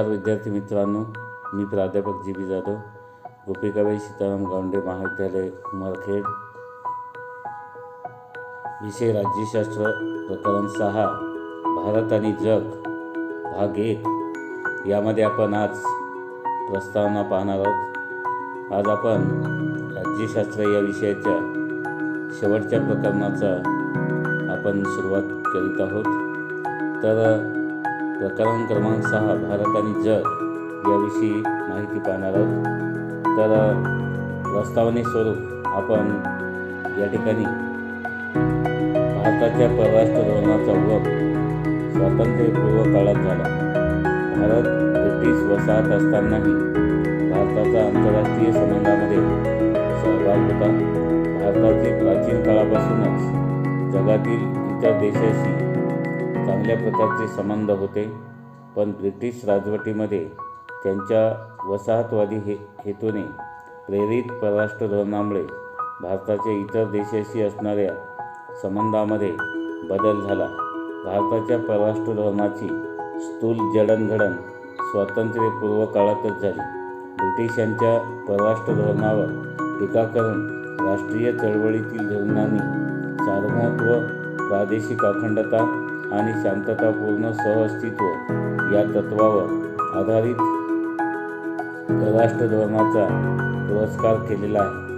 विद्यार्थी मित्रांनो, मी प्राध्यापक जी बी जाधव, गोपिकाबाई सीताराम गावंडे महाविद्यालय उमरखेड. विषय राज्यशास्त्र, प्रकरण 6 भारत आणि जग, भाग 1. यामध्ये आपण आज प्रस्तावना पाहणार आहोत. आज आपण राज्यशास्त्र या विषयाच्या शेवटच्या प्रकरणाचा आपण सुरुवात करीत आहोत. तर प्रकरण क्रमांक 6 भारत आणि जग याविषयी माहिती पाहणार आहोत. तर प्रस्तावनेस्वरूप आपण या ठिकाणी भारताच्या परराष्ट्र धोरणाचा उगम स्वातंत्र्यपूर्व काळात झाला. भारत ब्रिटिश वसाहत असतानाही भारताचा आंतरराष्ट्रीय संबंधामध्ये सहभाग होता. भारताचे प्राचीन काळापासूनच जगातील इतर देशाशी चांगल्या प्रकारचे संबंध होते, पण ब्रिटिश राजवटीमध्ये त्यांच्या वसाहतवादी हेतूने प्रेरित परराष्ट्र धोरणामुळे भारताच्या इतर देशाशी असणाऱ्या संबंधामध्ये बदल झाला. भारताच्या परराष्ट्र धोरणाची स्थूल जडणघडण स्वातंत्र्यपूर्व काळातच झाली. ब्रिटिशांच्या परराष्ट्र धोरणावर टीका करून राष्ट्रीय चळवळीतील धोरणांनी सार्वभौमत्व, प्रादेशिक अखंडता आणि शांततापूर्ण सहअस्तित्व या तत्वावर आधारित परराष्ट्र धोरणाचा पुरस्कार केलेला आहे.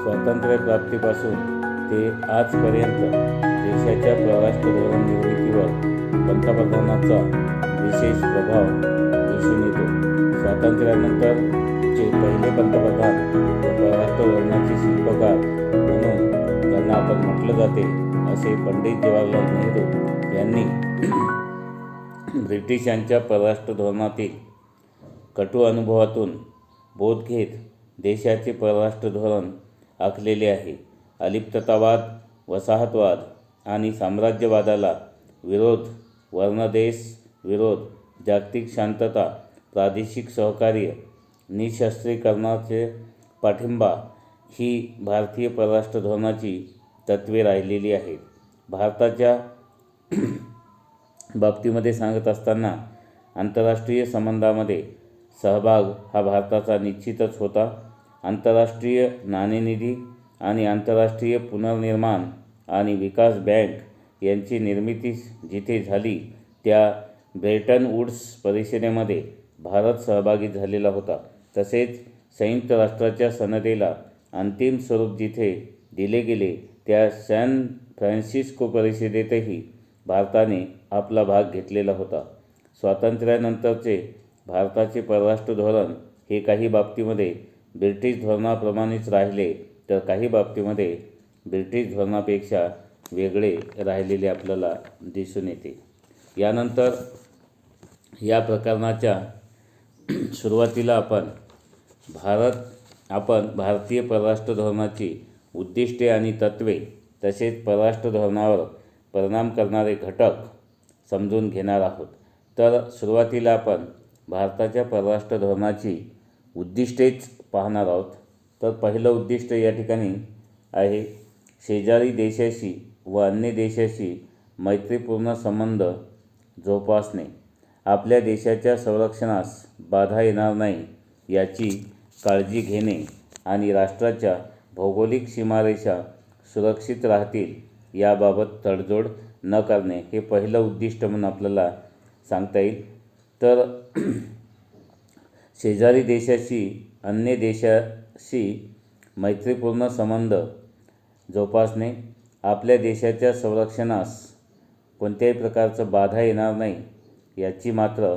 स्वातंत्र्यप्राप्तीपासून ते आजपर्यंत देशाच्या परराष्ट्र धोरण निर्मितीवर पंतप्रधानांचा विशेष प्रभाव दिसून येतो. स्वातंत्र्यानंतरचे पहिले पंतप्रधान व परराष्ट्र धोरणाचे शिल्पकार म्हणून त्यांना आपण म्हटलं जाते असे पंडित जवाहरलाल नेहरू यांनी ब्रिटिशांच्या परराष्ट्र धोरणातील कटू अनुभवातून बोध घेत देशाचे परराष्ट्र धोरण आखलेले आहे. अलिप्ततावाद, वसाहतवाद आणि साम्राज्यवादाला विरोध, वर्णदेश विरोध, जागतिक शांतता, प्रादेशिक सहकार्य, निःशस्त्रीकरणाचे पाठिंबा ही भारतीय परराष्ट्र धोरणाची तत्त्वे राहिलेली आहेत. भारताच्या बाबतीमध्ये सांगत असताना आंतरराष्ट्रीय संबंधामध्ये सहभाग हा भारताचा निश्चितच होता. आंतरराष्ट्रीय नाणेनिधी आणि आंतरराष्ट्रीय पुनर्निर्माण आणि विकास बँक यांची निर्मिती जिथे झाली त्या ब्रेटन वुड्स परिषदेमध्ये भारत सहभागी झालेला होता. तसेच संयुक्त राष्ट्राच्या सनदेला अंतिम स्वरूप जिथे दिले गेले त्या सॅन फ्रान्सिस्को परिषदेतही भारताने आपला भाग घेतलेला होता. स्वातंत्र्यानंतरचे भारताचे परराष्ट्र धोरण हे काही बाबतीमध्ये ब्रिटिश धोरणाप्रमाणेच राहिले, तर काही बाबतीमध्ये ब्रिटिश धोरणापेक्षा वेगळे राहिलेले आपल्याला दिसून येते. यानंतर या प्रकरणाच्या सुरुवातीला आपण भारतीय परराष्ट्र धोरणाची उद्दिष्टे आणि तत्त्वे तसेच परराष्ट्र धोरणावर परिणाम करणारे घटक समजून घेणार आहोत. तर सुरुवातीला आपण भारताच्या परराष्ट्र धोरणाची उद्दिष्टेच पाहणार आहोत. तर पहिलं उद्दिष्ट या ठिकाणी आहे शेजारी देशाशी व अन्य देशाशी मैत्रीपूर्ण संबंध जोपासणे. आपल्या देशाच्या संरक्षणास बाधा येणार नाही याची काळजी घेणे आणि राष्ट्राच्या भौगोलिक सीमारेषा सुरक्षित राहतील याबाबत तडजोड न करणे हे पहिलं उद्दिष्ट म्हणून आपल्याला सांगता येईल. तर शेजारी देशाशी अन्य देशाशी मैत्रीपूर्ण संबंध जोपासणे, आपल्या देशाच्या संरक्षणास कोणत्याही प्रकारचं बाधा येणार नाही याची मात्र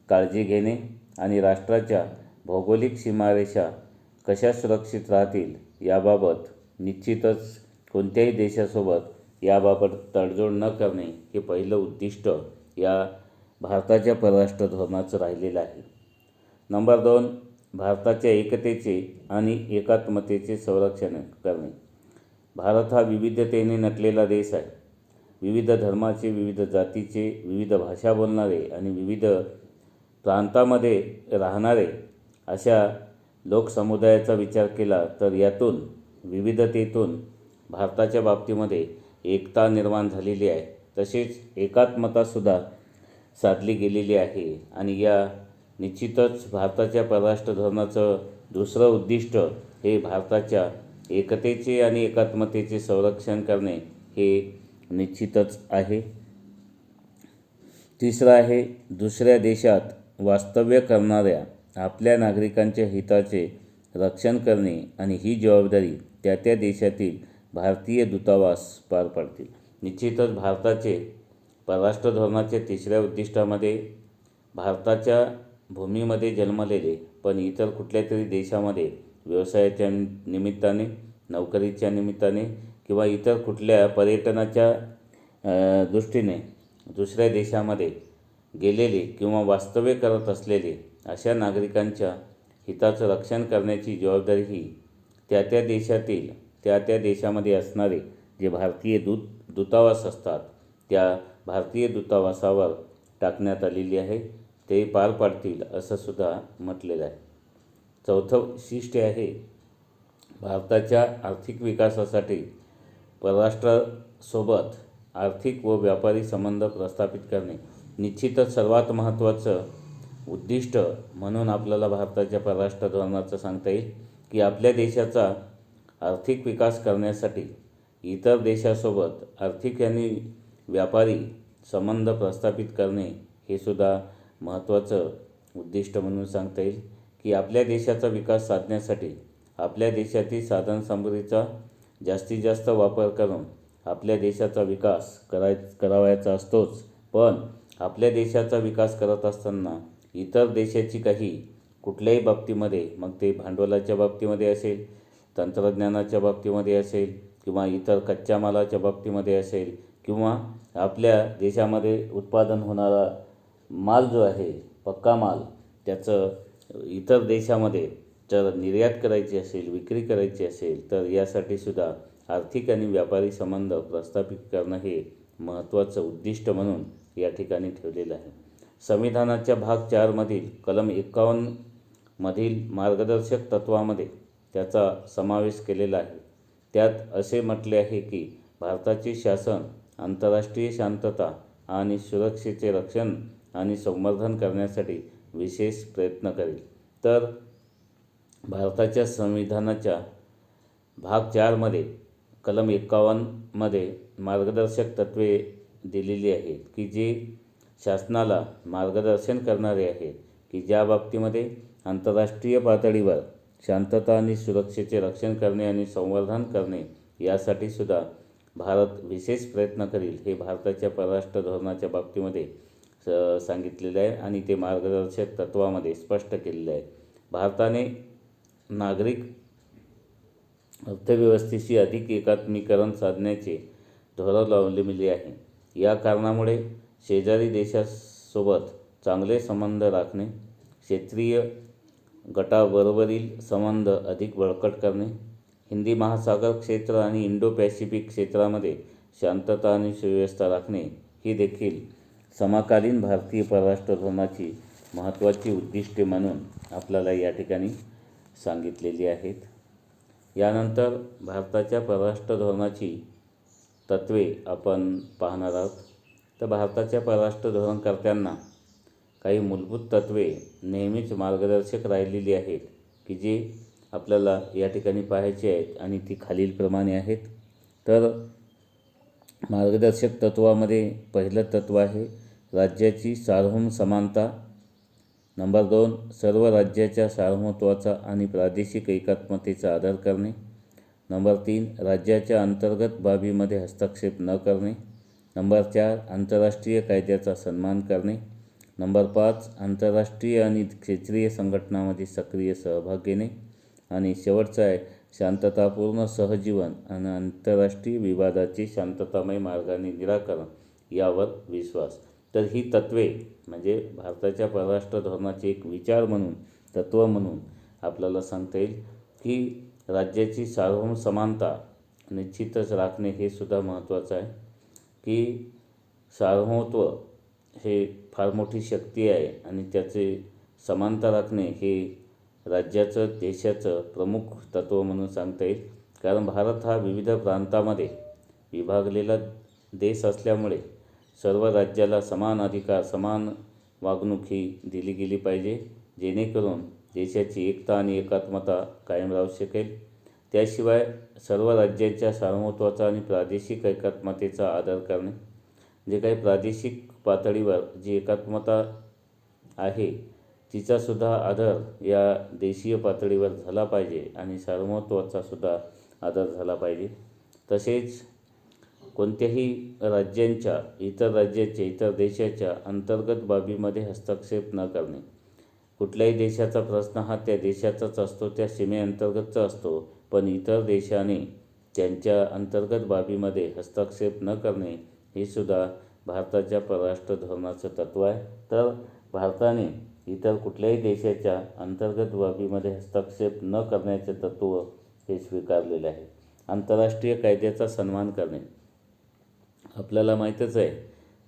काळजी घेणे आणि राष्ट्राच्या भौगोलिक सीमारेषा कशा सुरक्षित राहतील याबाबत निश्चितच कोणत्याही देशासोबत याबाबत तडजोड न करणे हे पहिलं उद्दिष्ट या भारताच्या परराष्ट्र धोरणाचं राहिलेलं आहे. नंबर 2, भारताच्या एकतेचे आणि एकात्मतेचे संरक्षण करणे. भारत हा विविधतेने नटलेला देश आहे. विविध धर्माचे, विविध जातीचे, विविध भाषा बोलणारे आणि विविध प्रांतामध्ये राहणारे अशा लोकसमुदायाचा विचार केला तर यातून विविधतेतून भारताच्या बाबतीमध्ये एकता निर्माण झालेली आहे. तसेच एकात्मतासुद्धा साधली गेलेली आहे आणि या निश्चितच भारताच्या परराष्ट्र धोरणाचं दुसरं उद्दिष्ट हे भारताच्या एकतेचे आणि एकात्मतेचे संरक्षण करणे हे निश्चितच आहे. तिसरं आहे, दुसऱ्या देशात वास्तव्य करणाऱ्या आपल्या नागरिकांच्या हिताचे रक्षण करणे आणि ही जबाबदारी त्या त्या देशातील भारतीय दूतावास पार पाडतील. निश्चितच भारताचे परराष्ट्र धोरणाच्या तिसऱ्या उद्दिष्टामध्ये भारताच्या भूमीमध्ये जन्मलेले पण इतर कुठल्या तरी देशामध्ये व्यवसायाच्या निमित्ताने, नोकरीच्या निमित्ताने किंवा इतर कुठल्या पर्यटनाच्या दृष्टीने दुसऱ्या देशामध्ये गेलेले किंवा वास्तव्य करत असलेले अशा नागरिकांच्या हिताचं रक्षण करण्याची जबाबदारी ही त्या त्या देशातील त्या त्या देशामध्ये असणारे जे भारतीय दूतावास असतात त्या भारतीय दूतावासावर टाकण्यात आलेली आहे. ते पार पाडतील असं सुद्धा म्हटलेलं आहे. चौथं वैशिष्ट्य आहे, भारताच्या आर्थिक विकासासाठी परराष्ट्रासोबत आर्थिक व व्यापारी संबंध प्रस्थापित करणे. निश्चितच सर्वात महत्त्वाचं उद्दिष्ट म्हणून आपल्याला भारताच्या परराष्ट्र धोरणाचं सांगता येईल की आपल्या देशाचा आर्थिक विकास करण्यासाठी इतर देशासोबत आर्थिक आणि व्यापारी संबंध प्रस्थापित करणे हे सुद्धा महत्त्वाचं उद्दिष्ट म्हणून सांगता येईल की आपल्या देशाचा विकास साधण्यासाठी आपल्या देशातील साधनसामुग्रीचा जास्तीत जास्त वापर करून आपल्या देशाचा विकास करावायचा असतोच. पण आपल्या देशाचा विकास करत असताना इतर देशाची काही कुठल्याही बाबतीमध्ये, मग ते भांडवलाच्या बाबतीमध्ये असेल, तंत्रज्ञानाच्या बाबतीमध्ये असेल किंवा इतर कच्च्या मालाच्या बाबतीमध्ये असेल किंवा आपल्या देशामध्ये उत्पादन होणारा माल जो आहे पक्का माल त्याचं इतर देशामध्ये जर निर्यात करायची असेल, विक्री करायची असेल तर यासाठी सुद्धा आर्थिक आणि व्यापारी संबंध प्रस्थापित करणं हे महत्त्वाचं उद्दिष्ट म्हणून या ठिकाणी ठेवलेलं आहे. संविधानाच्या भाग 4 मधील कलम 51 मधील मार्गदर्शक तत्वामध्ये त्याचा समावेश केलेला आहे. त्यात असे म्हटले आहे की भारताचे शासन आंतरराष्ट्रीय शांतता आणि सुरक्षेचे रक्षण आणि संवर्धन करण्यासाठी विशेष प्रयत्न करेल. तर भारताच्या संविधानाच्या भाग 4 मध्ये कलम 51 मध्ये मार्गदर्शक तत्वे दिलेली आहेत की जे शासनाला मार्गदर्शन करणारे आहेत की ज्या बाबतीमध्ये आंतरराष्ट्रीय पातळीवर शांतता आणि सुरक्षेचे रक्षण करणे आणि संवर्धन करणे यासाठी सुद्धा भारत विशेष प्रयत्न करेल. हे भारताच्या परराष्ट्र धोरणाच्या बाबतीमध्ये सांगितलेलं आहे आणि ते मार्गदर्शक तत्वामध्ये स्पष्ट केलेलं आहे. भारताने नागरिक अर्थव्यवस्थेशी अधिक एकात्मीकरण साधण्याचे धोरण अवलंबिले आहे. या कारणामुळे शेजारी देशासोबत चांगले संबंध राखणे, क्षेत्रीय गटाबरोबरील संबंध अधिक बळकट करणे, हिंदी महासागर क्षेत्र आणि इंडो पॅसिफिक क्षेत्रामध्ये शांतता आणि सुव्यवस्था राखणे ही देखील समकालीन भारतीय परराष्ट्र धोरणाची महत्त्वाची उद्दिष्टे म्हणून आपल्याला या ठिकाणी सांगितलेली आहेत. यानंतर भारताच्या परराष्ट्र धोरणाची तत्वे आपण पाहणार आहोत. तर भारताच्या परराष्ट्र धोरणकर्त्यांना काही मूलभूत तत्वे नेहमीच मार्गदर्शक राहिलेली आहेत की जे आपल्याला या ठिकाणी पाहायची आहेत आणि ती खालीलप्रमाणे आहेत. तर मार्गदर्शक तत्वामध्ये पहिलं तत्व आहे राज्याची सार्वभौम समानता. नंबर 2, सर्व राज्याच्या सार्वभौमत्वाचा आणि प्रादेशिक एकात्मतेचा आदर करणे. नंबर 3, राज्याच्या अंतर्गत बाबीमध्ये हस्तक्षेप न करणे. नंबर 4, आंतरराष्ट्रीय कायद्याचा सन्मान करणे. नंबर 5, आंतरराष्ट्रीय आणि क्षेत्रीय संघटनांमध्ये सक्रिय सहभाग घेणे. आणि शेवटचा आहे शांततापूर्ण सहजीवन आणि आंतरराष्ट्रीय विवादाचे शांततामय मार्गाने निराकरण यावर विश्वास. तर ही तत्वे म्हणजे भारताच्या परराष्ट्र धोरणाचे एक विचार म्हणून, तत्व म्हणून आपल्याला सांगता येईल की राज्याची सार्वभौम समानता निश्चितच राखणे हे सुद्धा महत्त्वाचं आहे की सार्वभौमत्व हे फार मोठी शक्ती आहे आणि त्याचे समानता राखणे हे राज्याचं, देशाचं प्रमुख तत्व म्हणून सांगता येईल. कारण भारत हा विविध प्रांतामध्ये विभागलेला देश असल्यामुळे सर्व राज्याला समान अधिकार, समान वागणूक ही दिली गेली पाहिजे जेणेकरून देशाची एकता आणि एकात्मता कायम राहू शकेल. त्याशिवाय सर्व राज्यांच्या सार्वभौमत्वाचा आणि प्रादेशिक एकात्मतेचा आदर करणे, जे काही प्रादेशिक पातळीवर जी एकात्मता आहे तिचासुद्धा आदर या देशीय पातळीवर झाला पाहिजे आणि सार्वभौमत्वाचासुद्धा आदर झाला पाहिजे. तसेच कोणत्याही राज्यांच्या, इतर देशाच्या अंतर्गत बाबीमध्ये हस्तक्षेप न करणे. कुठल्याही देशाचा प्रश्न हा त्या देशाचाच असतो, त्या सीमेअंतर्गतचा असतो, पण इतर देशाने त्यांच्या अंतर्गत बाबीमध्ये हस्तक्षेप न करणे हे सुद्धा भारताच्या परराष्ट्र धोरणाचं तत्त्व आहे. तर भारताने इतर कुठल्याही देशाच्या अंतर्गत बाबीमध्ये हस्तक्षेप न करण्याचे तत्त्व हे स्वीकारलेले आहे. आंतरराष्ट्रीय कायद्याचा सन्मान करणे. आपल्याला माहीतच आहे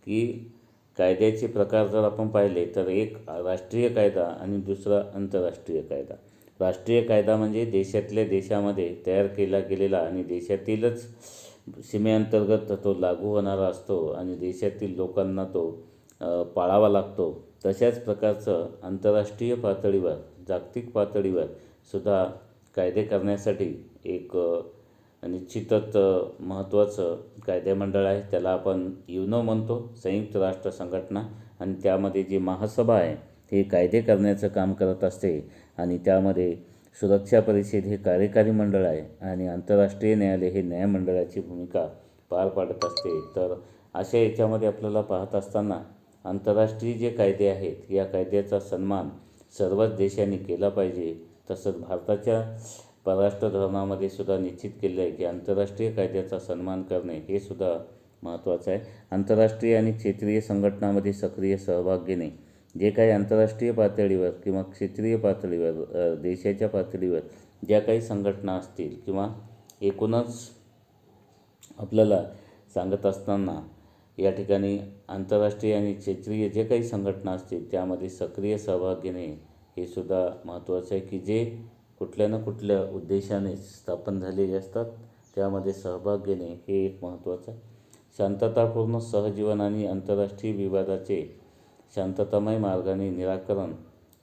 की कायद्याचे प्रकार जर आपण पाहिले तर एक राष्ट्रीय कायदा आणि दुसरा आंतरराष्ट्रीय कायदा. राष्ट्रीय कायदा म्हणजे देशातल्या देशामध्ये तयार केला गेलेला आणि देशातीलच सीमेअंतर्गत तो लागू होणारा असतो आणि देशातील लोकांना तो पाळावा लागतो. तशाच प्रकारचं आंतरराष्ट्रीय पातळीवर, जागतिक पातळीवर सुद्धा कायदे करण्यासाठी एक निश्चितच महत्त्वाचं कायदेमंडळ आहे. त्याला आपण युनो म्हणतो, संयुक्त राष्ट्र संघटना. आणि त्यामध्ये जी महासभा आहे हे कायदे करण्याचं काम करत असते आणि त्यामध्ये सुरक्षा परिषद हे कार्यकारी मंडळ आहे आणि आंतरराष्ट्रीय न्यायालय हे न्यायमंडळाची भूमिका पार पाडत असते. तर अशा याच्यामध्ये आपल्याला पाहत असताना आंतरराष्ट्रीय जे कायदे आहेत या कायद्याचा सन्मान सर्वच देशांनी केला पाहिजे. तसंच भारताच्या परराष्ट्र धोरणामध्ये सुद्धा निश्चित केलं आहे की आंतरराष्ट्रीय कायद्याचा सन्मान करणे हे सुद्धा महत्त्वाचं आहे. आंतरराष्ट्रीय आणि क्षेत्रीय संघटनांमध्ये सक्रिय सहभाग घेणे. जे काही आंतरराष्ट्रीय पातळीवर किंवा क्षेत्रीय पातळीवर, देशाच्या पातळीवर ज्या काही संघटना असतील किंवा एकूणच आपल्याला सांगत असताना या ठिकाणी आंतरराष्ट्रीय आणि क्षेत्रीय जे काही संघटना असतील त्यामध्ये सक्रिय सहभाग घेणे हे सुद्धा महत्त्वाचं आहे की जे कुठल्या ना कुठल्या उद्देशाने स्थापन झालेले असतात त्यामध्ये सहभाग घेणे हे एक महत्त्वाचं आहे. शांततापूर्ण सहजीवन आणि आंतरराष्ट्रीय विवादाचे शांततामय मार्गाने निराकरण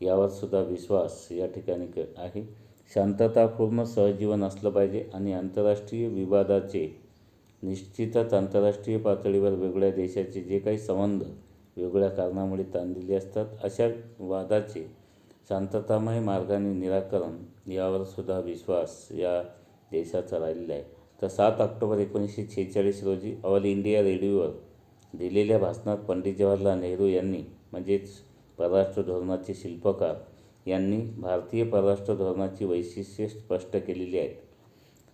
यावर सुद्धा विश्वास या ठिकाणी आहे. शांततापूर्ण सहजीवन असलं पाहिजे आणि आंतरराष्ट्रीय विवादाचे निश्चितच आंतरराष्ट्रीय पातळीवर वेगळ्या देशाचे जे काही संबंध वेगळ्या कारणामुळे ताणलेले असतात अशा वादाचे शांततामय मार्गाने निराकरण यावर सुद्धा विश्वास या देशाचा राहिलेला आहे. तर 7 ऑक्टोबर 1946 रोजी ऑल इंडिया रेडिओवर दिलेल्या भाषणात पंडित जवाहरलाल नेहरू यांनी, म्हणजेच परराष्ट्र धोरणाचे शिल्पकार यांनी भारतीय परराष्ट्र धोरणाची वैशिष्ट्ये स्पष्ट केलेली आहेत.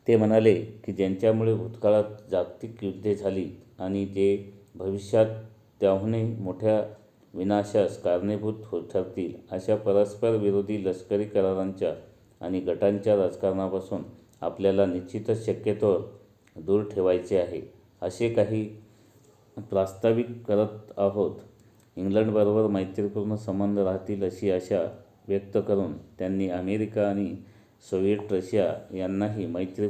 ते म्हणाले की ज्यांच्यामुळे भूतकाळात जागतिक युद्धे झाली आणि जे भविष्यात त्याहूनही मोठ्या विनाशास कारणीभूत ठरतील अशा परस्पर विरोधी लष्करी करारांच्या आणि गटांच्या राजकारणापासून आपल्याला निश्चितच शक्यतो दूर ठेवायचे आहे असे काही प्रास्ताविक करत आहोत. इंग्लंडबरोबर मैत्रीपूर्ण संबंध राहतील अशी आशा व्यक्त करून त्यांनी अमेरिका आणि सोव्हिएट रशिया यांनाही मैत्री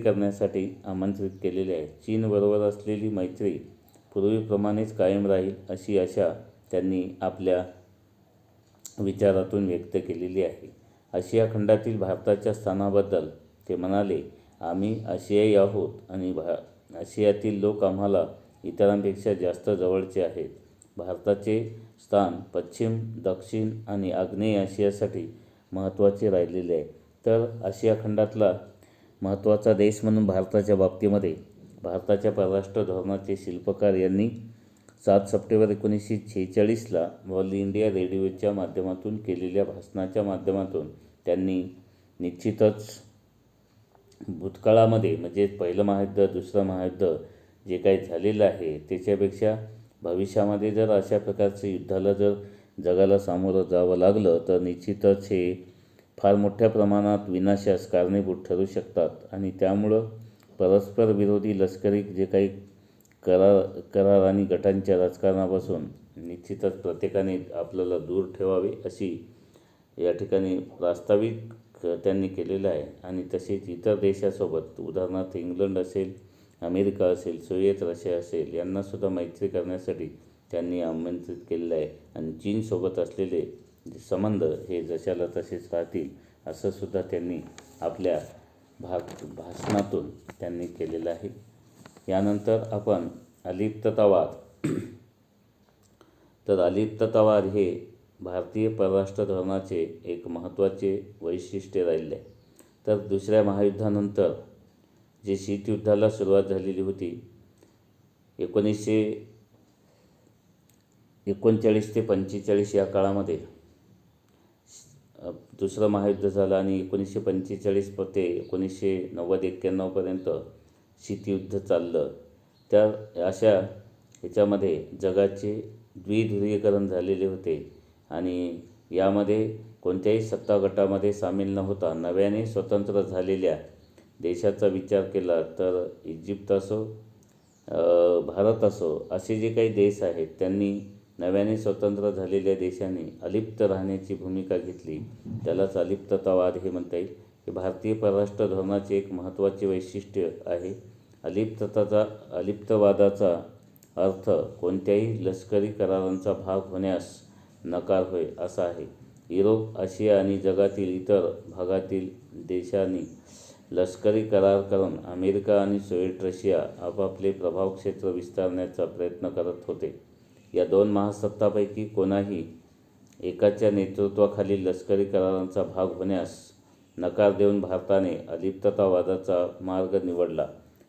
करण्यासाठी आमंत्रित केलेले आहे. चीनबरोबर असलेली मैत्री पूर्वीप्रमाणेच कायम राहील अशी आशा त्यांनी आपल्या विचारातून व्यक्त केलेली आहे. आशिया खंडातील भारताच्या स्थानाबद्दल ते म्हणाले, आम्ही आशियाई आहोत आणि आशियातील लोक आम्हाला इतरांपेक्षा जास्त जवळचे आहेत. भारताचे स्थान पश्चिम, दक्षिण आणि आग्नेय आशियासाठी महत्त्वाचे राहिलेले आहे. तर आशिया खंडातला महत्त्वाचा देश म्हणून भारताच्या बाबतीमध्ये भारताच्या परराष्ट्र धोरणाचे शिल्पकार यांनी 7 सप्टेंबर 1946ला ऑल इंडिया रेडिओच्या माध्यमातून केलेल्या भाषणाच्या माध्यमातून त्यांनी निश्चितच भूतकाळामध्ये म्हणजे पहिलं महायुद्ध, दुसरं महायुद्ध जे काही झालेलं आहे त्याच्यापेक्षा भविष्यामध्ये जर अशा प्रकारचं युद्धाला जर जगाला सामोरं जावं लागलं तर निश्चितच हे फार मोठ्या प्रमाणात विनाशास कारणीभूत ठरू शकतात आणि त्यामुळं परस्पर विरोधी लष्करी जे काही करार आणि गटांच्या राजकारणापासून निश्चितच प्रत्येकाने आपल्याला दूर ठेवावे अशी या ठिकाणी प्रास्ताविक त्यांनी केलेलं आहे. आणि तसेच इतर देशासोबत उदाहरणार्थ इंग्लंड असेल, अमेरिका असेल, सोव्हिएत रशिया असेल यांनासुद्धा मैत्री करण्यासाठी त्यांनी आमंत्रित केलेलं आहे आणि चीनसोबत असलेले संबंध हे जशाला तसेच राहतील असं सुद्धा त्यांनी आपल्या भाषणातून त्यांनी केलेलं आहे. यानंतर आपण अलिप्ततावाद. तर अलिप्ततावाद हे भारतीय परराष्ट्र धोरणाचे एक महत्त्वाचे वैशिष्ट्य राहिले आहे. तर दुसऱ्या महायुद्धानंतर जे शीतयुद्धाला सुरुवात झालेली होती 1939 ते 45 या काळामध्ये दुसरं महायुद्ध झालं आणि 1945 ते 1990-91 पर्यंत शीतयुद्ध चाललं. त्या अशा ह्याच्यामध्ये जगाचे द्विध्रुवीकरण झालेले होते आणि यामध्ये कोणत्याही सत्ता गटामध्ये सामील न होता नव्याने स्वतंत्र झालेल्या देशाचा विचार केला तर इजिप्त असो, भारत असो, असे जे काही देश आहेत त्यांनी नव्याने स्वतंत्र झालेल्या देशांनी अलिप्त राहण्याची भूमिका घेतली. त्यालाच अलिप्ततावाद हे म्हणता येईल. हे भारतीय परराष्ट्र धोरणाचे एक महत्त्वाचे वैशिष्ट्य आहे. अलिप्तवादाचा अर्थ कोणत्याही लष्करी करारांचा भाग होण्यास नकार होय असा आहे. युरोप, आशिया आणि जगातील इतर भागातील देशांनी लष्करी करार करून अमेरिका आणि सोव्हिएट रशिया आपापले प्रभाव क्षेत्र विस्तारण्याचा प्रयत्न करत होते. या दोन महासत्तांपैकी कोणाही एकाच्या नेतृत्वाखालील लष्करी करारांचा भाग होण्यास नकार देऊन भारताने अलिप्ततावादाचा मार्ग निवडला.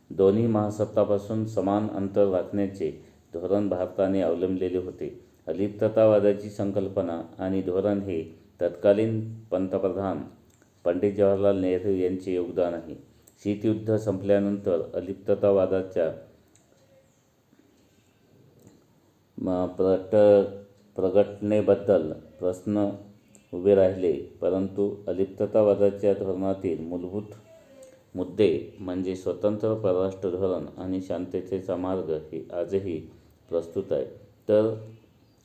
दोन्ही महासत्तांपासून समान अंतर राखण्याचे धोरण भारताने अवलंबलेले होते. अलिप्ततावादाची संकल्पना आणि धोरण हे तत्कालीन पंतप्रधान पंडित जवाहरलाल नेहरू यांचे योगदान आहे. शीतयुद्ध संपल्यानंतर अलिप्ततावादाच्या प्रगटनेबद्दल प्रश्न उभे राहिले, परंतु अलिप्ततावादाच्या धोरणातील मूलभूत मुद्दे म्हणजे स्वतंत्र परराष्ट्र धोरण आणि शांततेचा मार्ग हे आजही प्रस्तुत आहे. तर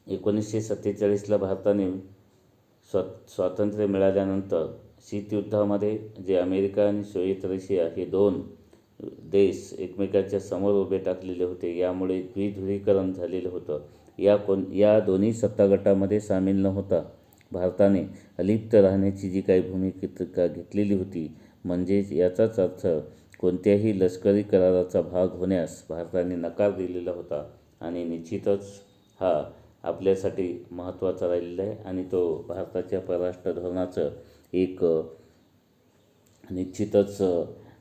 1947ला भारताने स्वातंत्र्य मिळाल्यानंतर शीतयुद्धामध्ये जे अमेरिका आणि सोव्हिएत रशिया हे दोन देश एकमेकाच्या समोर उभे टाकलेले होते, यामुळे द्विध्रुवीकरण झालेलं होतं. या दोन्ही सत्तागटामध्ये सामील न होता भारताने अलिप्त राहण्याची जी काही भूमिका घेतलेली होती, म्हणजेच याचाच अर्थ कोणत्याही लष्करी कराराचा भाग होण्यास भारताने नकार दिलेला होता आणि निश्चितच हा आपल्यासाठी महत्त्वाचा राहिलेला आहे आणि तो भारताच्या परराष्ट्र धोरणाचं एक निश्चितच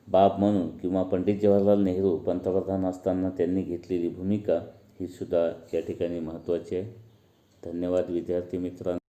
बाब म्हणून किंवा पंडित जवाहरलाल नेहरू पंतप्रधान असताना त्यांनी घेतलेली भूमिका ही सुद्धा या ठिकाणी महत्त्वाची आहे. धन्यवाद विद्यार्थी मित्रांनो.